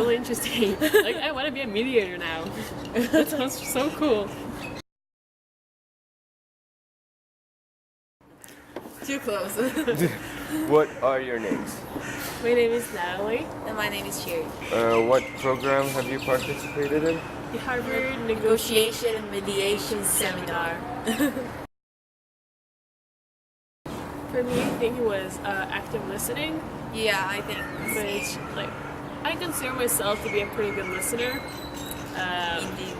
Really interesting. Like, I want to be a mediator now. That sounds so cool. Too close. What are your names? My name is Natalie. And my name is Shiri. What program have you participated in? The Harvard Negotiation and Mediation Seminar. For me, I think it was active listening, Yeah, I think. which, like, I consider myself to be a pretty good listener. Indeed.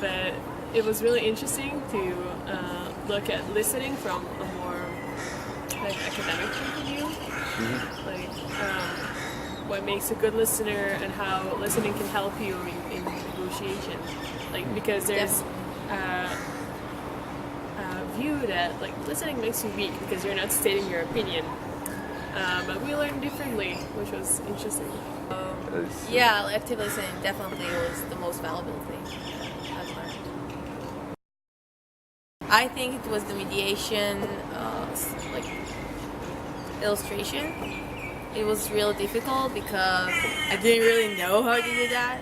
But it was really interesting to look at listening from a more like academic point of view. Like what makes a good listener and how listening can help you in negotiation. Like, because there's a view that like listening makes you weak because you're not stating your opinion. But we learned differently, which was interesting. Yeah, active listening definitely was the most valuable thing I've learned. I think it was the mediation, like illustration. It was real difficult because I didn't really know how to do that,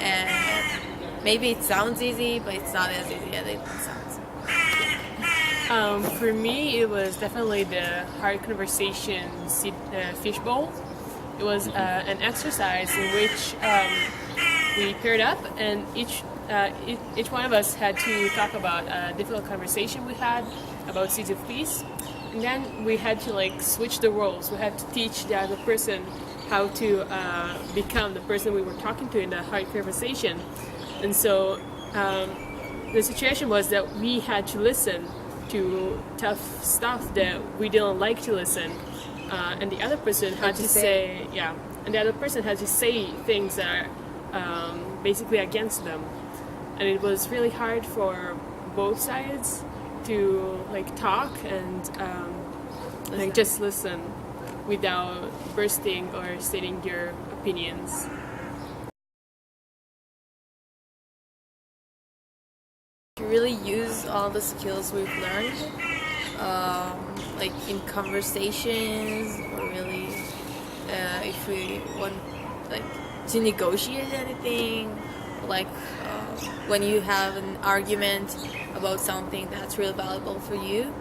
and maybe it sounds easy, but it's not as easy as it sounds. For me, it was definitely the hard conversation fishbowl. It was an exercise in which we paired up, and each one of us had to talk about a difficult conversation we had about seeds of peace, and then we had to like switch the roles. We had to teach the other person how to become the person we were talking to in the hard conversation. And so the situation was that we had to listen to tough stuff that we didn't like to listen, and the other person had to say and the other person had to say things that are basically against them, and it was really hard for both sides to like talk and like just listen without bursting or stating your opinions. To really use all the skills we've learned, like in conversations, or really if we want like to negotiate anything, like when you have an argument about something that's really valuable for you,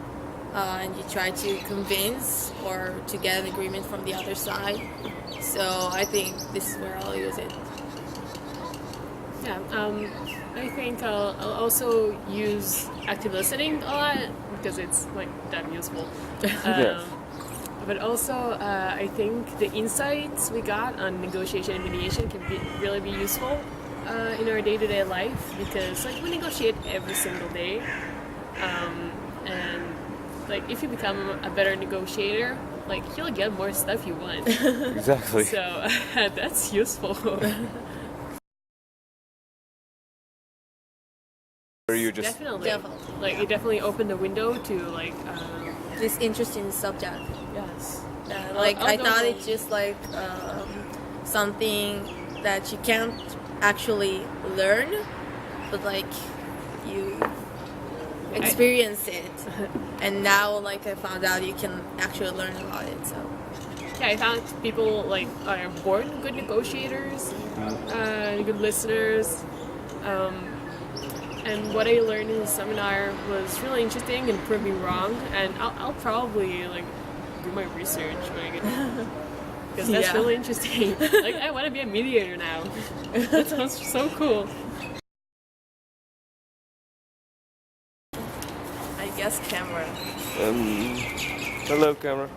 and you try to convince or to get an agreement from the other side. So I think this is where I'll use it. Yeah, I think I'll also use active listening a lot because it's like that useful. Yes. But also, I think the insights we got on negotiation and mediation can really be useful in our day-to-day life, because like we negotiate every single day, and like if you become a better negotiator, like you'll get more stuff you want. Exactly. So that's useful. Or you just Definitely. Definitely. Like it definitely opened the window to like This interesting subject. yes. Like I'll I go thought home. it's just like something that you can't actually learn, but like you experience it, and now like I found out you can actually learn about it. So Yeah, I found people like are born good negotiators, good listeners, and what I learned in the seminar was really interesting and proved me wrong. And I'll probably like do my research when I get because that's really interesting. Like I want to be a mediator now. That sounds so cool. I guess camera. hello, camera.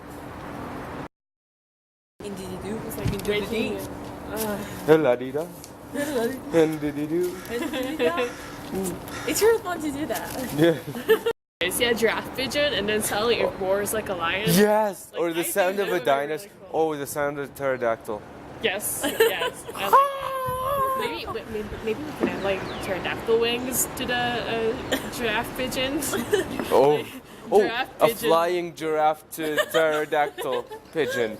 Individu. It's like enjoying it. Hello, Dida. And did you do? It's really fun to do that. Yeah. I see a giraffe pigeon and then suddenly it roars like a lion. Yes. Like, Or the I sound think of a that would be really dinosaur. cool. Oh, the sound of a pterodactyl. Yes, yes. Maybe we can have like pterodactyl wings to the giraffe pigeons. Oh, oh, Giraffe a pigeon. flying giraffe to pterodactyl pigeon.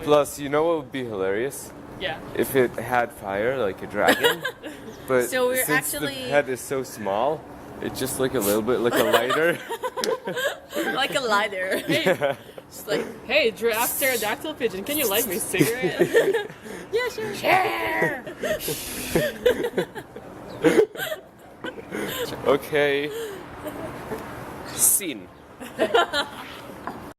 Plus, you know what would be hilarious? Yeah. If it had fire, like a dragon. But So we're since actually- the head is so small, it's just like a little bit like a lighter. Like a lighter. Hey, Just like, Hey, giraffe pterodactyl pigeon, can you light me a cigarette? yeah, sure. Share! Okay. Scene.